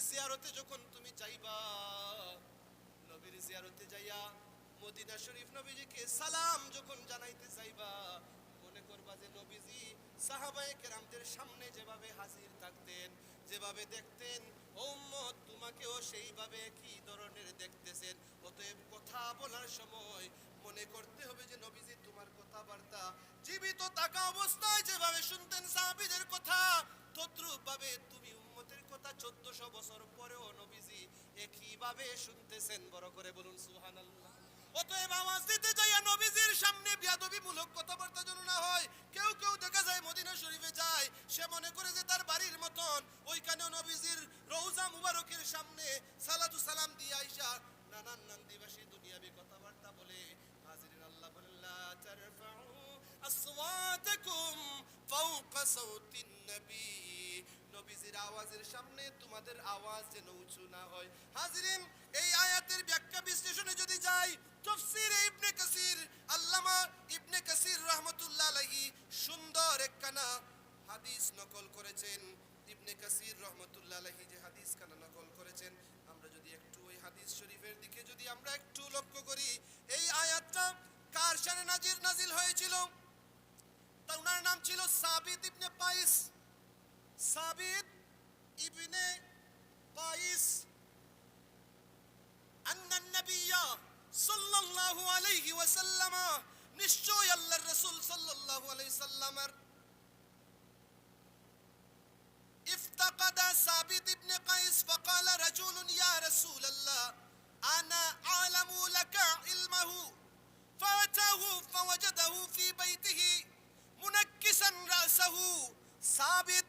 জিয়ারতে যখন তুমি যাইবা, নবীর জিয়ারতে যাইয়া মদিনা শরীফ নবীজিকে সালাম যখন জানাইতে যাইবা, মনে করবা যে নবীজি সাহাবায়ে কেরামদের সামনে যেভাবে হাজির থাকতেন, যেভাবে দেখতেন, ও উম্মত তোমাকেও সেইভাবে কি ধরনের দেখতেছেন। অতএব কথা বলার সময় মনে করতে হবে যে নবীজি তোমার কথাবার্তা জীবিত থাকা অবস্থায় যেভাবে শুনতেন সাহাবীদের কথা, তদ্রূপ ভাবে তুমি উম্মতের কথা 1400 বছর পরেও নবীজি একইভাবে শুনতেছেন। বড় করে বলুন সুবহানাল্লাহ। অতএব আওয়াজ দিতে যাইয়া নবীজির সামনে বিয়াদবিমূলক কথাবার্তা যেন না হয়। কেউ কেউ দেখা যায় মদিনা শরীফে যায়, সে মনে করে যে তার বাড়ির মতন, ওইখানেও নবীজির রওজা মুবারকের সামনে সালাতু সালাম দিয়ে আইসা নানান নান্দিবাসী দুনিয়াবি কথাবার্তা বলে। হাজিরিন, আল্লাহ বলেন লা তারফাউ আসওয়াতাকুম ফাওকা সাউতিন নবী, নবীজির আওয়াজের সামনে তোমাদের আওয়াজ যেন উঁচু না হয়। হাজিরিন, এই আয়াতের ব্যাখ্যা বিশ্লেষণে যদি যাই, তাফসীরে ইবনে কাসির, আল্লামা ইবনে কাসির রাহমাতুল্লাহ আলাইহি সুন্দর একখানা হাদিস নকল করেছেন। ইবনে কাসির রাহমাতুল্লাহ আলাইহি যে হাদিস খানা নকল করেছেন, আমরা যদি একটু ওই হাদিস শরীফের দিকে যদি আমরা একটু লক্ষ্য করি, এই আয়াতটা কার শানে নাজিল হয়েছিল? তার ওনার নাম ছিল সাবিত ইবনে কাইস। সাবিত ইবনে কাইস আন্নান নবিয়্যা সাল্লাল্লাহু আলাইহি ওয়াসাল্লাম, নিশ্চয় আল্লাহর রাসূল সাল্লাল্লাহু আলাইহি সাল্লামের افتقد ثابت بن قيس فقال رجل يا رسول الله أنا أعلم لك علمه فأتاه فوجده في بيته منكسا رأسه। ثابت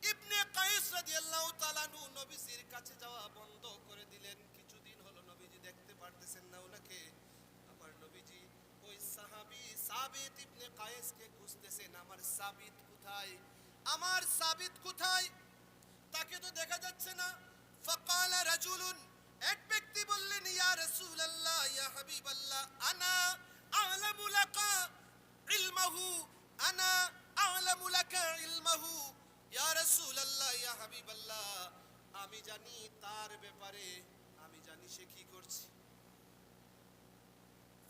ইবনে কাইস রাদিয়াল্লাহু তাআলা আনহু নবীজির কাছে যাওয়া বন্ধ করে দিলেন। কিছুদিন হলো নবীজি দেখতে পারতেছেন না ওনাকে। আমার নবীজি ওই সাহাবী সাবিত ইবনে কাইসকে খুঁজতেছেন, আমার সাবিত কোথায়, আমার সাবিত কোথায়, তাকে তো দেখা যাচ্ছে না। ফাকাল রাজুলুন, এক ব্যক্তি বললেন, ইয়া রাসূলুল্লাহ ইয়া হাবিবাল্লাহ আনা আ'লামু লাকা ইলমাহু, আনা আ'লামু লাকা ইলমাহু, ইয়া রাসূলুল্লাহ ইয়া হাবিবাল্লাহ, আমি জানি তার ব্যাপারে, আমি জানি সে কি করছে।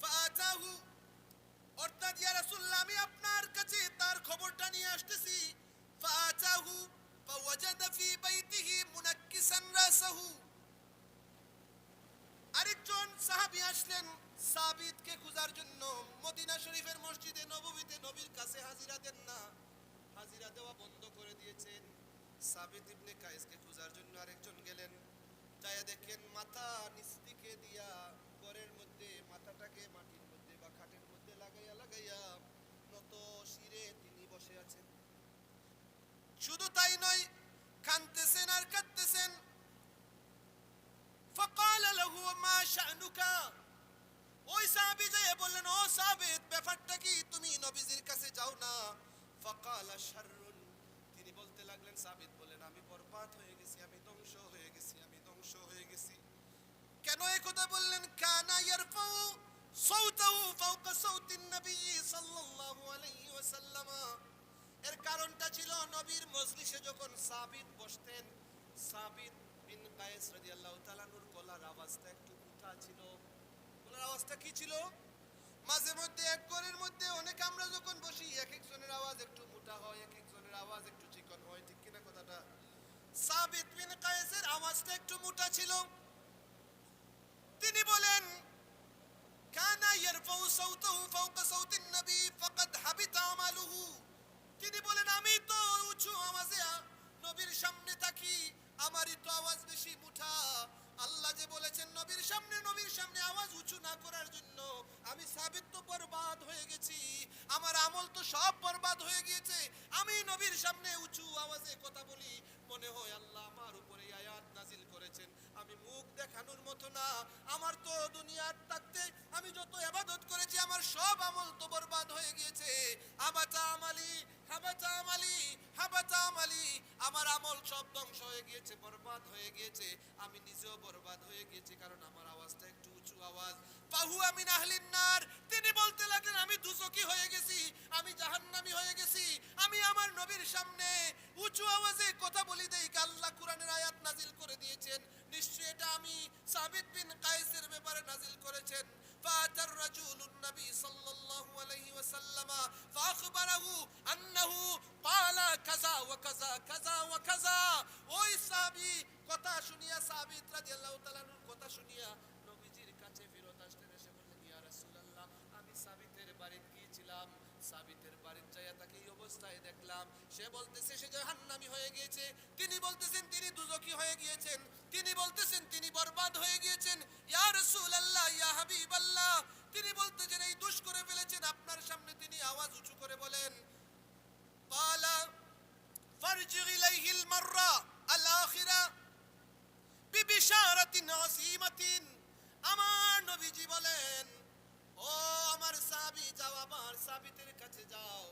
ফাআতাহু, অর্থাৎ ইয়া রাসূলুল্লাহ আমি আপনার কাছে তার খবরটা নিয়ে আসতেছি। ফাআতাহু ফাওয়াজাদা ফি বাইতিহি মুনাক্কিসান রাসাহু, আরেকজন সাহাবী আসলেন সাবিতকে খোঁজার জন্য। মদিনা শরীফের মসজিদে নববীতে নবীর কাছে হাজিরা দেন না, হাজিরা দেওয়া বন্ধ করে দিয়েছেন। সাবিত ইবনে কাইসকে খোঁজার জন্য আরেকজন গেলেন, যায় দেখেন মাথা নিচ দিকে দিয়া ঘরের মধ্যে মাথাটাকে মাটির মধ্যে বা খাটের মধ্যে লাগাইয়া লাগাইয়া নত শিরে তিনি বসে আছেন। শুধু তাই নয়, কাঁদতেছেন আর কাঁদতেছেন। ফাকাল লাহু মা শানুকা, ওই সাহাবী যায় বললেন, ও সাবিত ব্যাপারটা কি, তুমি নবীজির কাছে যাও না। ফাকাল শাররুন, তিনি বলতে লাগলেন, সাবিত বলেন আমি বরবাদ হয়ে গেছি, আমি ধ্বংস হয়ে গেছি, আমি ধ্বংস হয়ে গেছি। কেন এই কথা বললেন? কানা ইয়ারফাউ সাউতাহু ফাওকা সাউতিন নবী সাল্লাল্লাহু আলাইহি ওয়াসাল্লাম, এর কারণটা ছিল নবীর মজলিসে যখন সাবিত বসতেন, সাবিত বিন কায়েস রাদিয়াল্লাহু তাআলা আনহুর গলার আওয়াজটা একটু উঠা ছিল। গলার আওয়াজটা কি ছিল? মাঝে মধ্যে এক ঘরের মধ্যে অনেক আমরা যখন বসি, এক একজনের আওয়াজ একটু মোটা হয়, এক একজনের আওয়াজ একটু চিকন হয়, ঠিক কিনা কথাটা? সাবিত বিন কায়েসের আওয়াজটা একটু মোটা ছিল। তিনি বলেন, কানা ইয়ারফাউ সাউতাহু ফাওকা সাউতিন নবী ফাকাদ হাবিতা আমালুহু, তিনি বলেন আমি তো উঁচু আওয়াজে নবীর সামনে থাকি, আমারই তো আওয়াজ বেশি মুঠা। আল্লাহ যে বলেছেন নবীর সামনে আওয়াজ উঁচু না করার জন্য, আমি সাবিত তো বরবাদ হয়ে গেছি, আমার আমল তো সব বরবাদ হয়ে গিয়েছে। আমি নবীর সামনে উঁচু আওয়াজে কথা বলি, মনে হয় আল্লাহ আমার উপরে আয়াত নাজিল করেছেন, আমি মুখ দেখানোর মতো না। আমার তো দুনিয়ার থাকতে আমি যত ইবাদত করেছি আমার সব আমল তো বরবাদ হয়ে গিয়েছে। হাবাতা আমালি হাবাতা আমালি হাবাতা আমালি, আমার আমল সব ধ্বংস হয়ে গিয়েছে, বরবাদ হয়ে গিয়েছে, আমি নিজেও বরবাদ হয়ে গিয়েছি, কারণ আমার আওয়াজটা একটু উঁচু আওয়াজ। ফাহুয়া মিন আহলিন নার, তিনি বলতে লাগলেন আমি দুজকি হয়ে গেছি, আমি জাহান্নামী হয়ে গেছি। আমি আমার নবীর সামনে উঁচু আওয়াজে কথা বলি দেই, আল্লাহ কুরআনের আয়াত নাজিল করে দিয়ে এটা আমি সাবিত বিন কায়েসের ব্যাপারে নাজিল করেছেন। ফাতার রাজুলুন নবী সাল্লাল্লাহু আলাইহি ওয়াসাল্লাম ফাখবারাহু আন্নাহু ক্বালা কাযা ওয়া কাযা কাযা ওয়া কাযা। ওই সাহাবী কথা শুনিয়া, সাবিত রাদিয়াল্লাহু তাআলা আনহুর কথা শুনিয়া নবীজির কাছে ফিরত আসলেন, এসে বললেন, ইয়া রাসূলুল্লাহ, আমি সাবিতের বাড়িতে গিয়েছিলাম, সাবিতের বাড়িতে যাইয়া তাকে এই অবস্থায় দেখলাম। সে বলতেছে সে জাহান্নামী হয়ে গিয়েছে, তিনি বলতেছেন তিনি দুজখী হয়ে গিয়েছেন, তিনি বলতেছেন তিনি বরবাদ হয়ে গিয়েছেন। ইয়া রাসূলুল্লাহ, ইয়া হাবিবাল্লাহ, তিনি বলতেছেন এই দোষ করে ফেলেছেন। আপনার সামনে তিনি আওয়াজ উঁচু করে বলেন, ক্বালা ফারজি ইলাইহিল মাররা আল আখিরা বিবিশারাতিন আযীমাতিন। আমার নবীজি বলেন, ও আমার সাহাবী, যাও আমার সাবিতের কাছে যাও,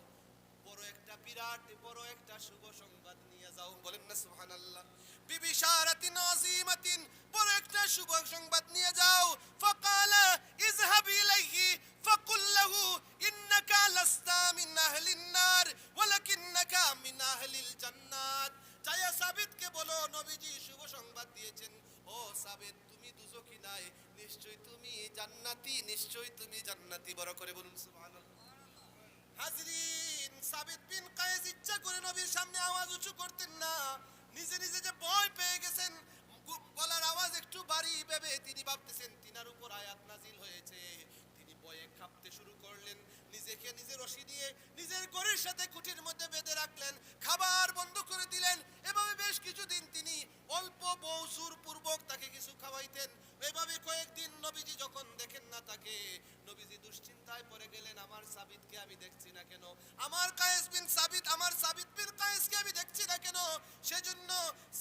বড় একটা বিরাট বড় একটা শুভ সংবাদ নিয়ে যাও। বলেন না সুবহানাল্লাহ। বিবিশারাতিন আযীমাতিন, বড় একটা শুভ সংবাদ নিয়ে যাও। ফাকালা ইযহাব ইলাইহি ফাকুল লাহু ইন্নাকা লাস্তা মিন আহলিন নার ওয়ালাকিন্নাকা মিন আহলিল জান্নাত। যায়া সাবিতকে বলো নবীজি শুভ সংবাদ দিয়েছেন, ও সাবিত, তুমি দুজখী নাই, নিশ্চয়ই তুমি জান্নাতি, নিশ্চয়ই তুমি জান্নাতি। বড় করে বলুন সুবহানাল্লাহ। হাজরিন, সাবিত বিন কায়েস ইচ্ছা করে নবীর সামনে আওয়াজ উঁচু করতেন না। নিজে নিজে যে ভয় পেয়ে গেছেন, গলার আওয়াজ একটু বাড়ি ভেবে তিনি ভাবতেছেন তিনার উপর আয়াত নাজিল হয়েছে। তিনি ভয়ে কাঁপতে শুরু করলেন, নিজেকে নিজে রশি দিয়ে নিজের ঘরের সাথে কুঠির মধ্যে বেঁধে রাখলেন, খাবার বন্ধ করে দিলেন। এভাবে বেশ কিছুদিন তিনি অল্প বৌসুর পূর্বক তাকে কিছু খাওয়াইতেন। এভাবে কয়েকদিন নবীজি যখন দেখেন না তাকে, নবীজি দুশ্চিন্তায় পড়ে গেলেন, আমার সাবিতকে আমি দেখছি না কেন, আমার কায়েস বিন সাবিত, আমার সাবিত বিন কায়েসকে আমি দেখছি না কেন। সেজন্য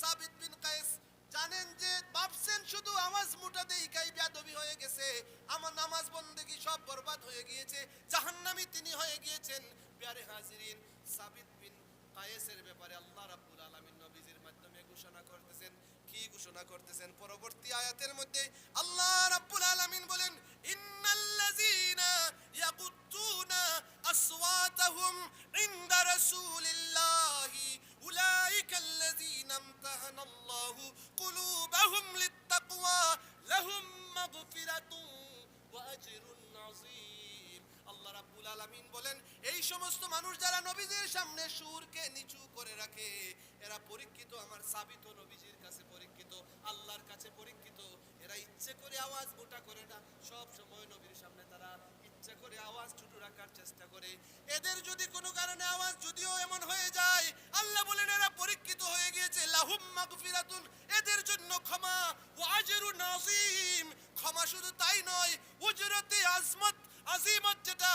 সাবিত বিন কায়েস জানেন যে ভাবছেন শুধু আওয়াজ মোটা দেইকাই বেয়াদবি হয়ে গেছে, আমার নামাজ বন্দেগী সব বরবাদ হয়ে গিয়েছে, জাহান্নামী তিনি হয়ে গিয়েছেন। প্যারে হাজিরিন, সাবিত বিন কায়েসের ব্যাপারে আল্লাহ রাব্বুল আলামিন নবীজির মাধ্যমে ঘোষণা করতেছেন। কি ঘোষণা করতেছেন? পরবর্তী আয়াতের মধ্যে আল্লাহ রাব্বুল আলামিন বলেন, ইন্নাল্লাযীনা ইয়াকুতুনা আসওয়াতাহুম ইনদা রাসূলিল্লাহি উলাইকাল্লাযীনা ইমতাহানাল্লাহু কুলুবাহুম লিত্তাকওয়া লাহুম মাগফিরাতুন ওয়া আজরুন আযীম। আল্লাহ রাব্বুল আলামিন বলেন, এই সমস্ত মানুষ যারা নবীজির সামনে সুরকে নিচু করে রাখে, এরা পরীক্ষিত, আমার সাবিত নবীজির কাছে পরীক্ষিত, আল্লাহর কাছে পরীক্ষিত। এরা ইচ্ছে করে আওয়াজ মোটা করে না, সব সময় নবীর সামনে তারা ইচ্ছে করে আওয়াজ ছোট রাখার চেষ্টা করে। এদের যদি কোনো কারণে আওয়াজ যদিও এমন হয়ে যায়, আল্লাহ বলেন এরা পরীক্ষিত হয়ে গিয়েছে, লাহুম মাগফিরাতুন, এদের জন্য ক্ষমা, ওয়া আজরুন আযীম, ক্ষমা শুধু তাই নয়, উজরতে আজমত আজিমত, যেটা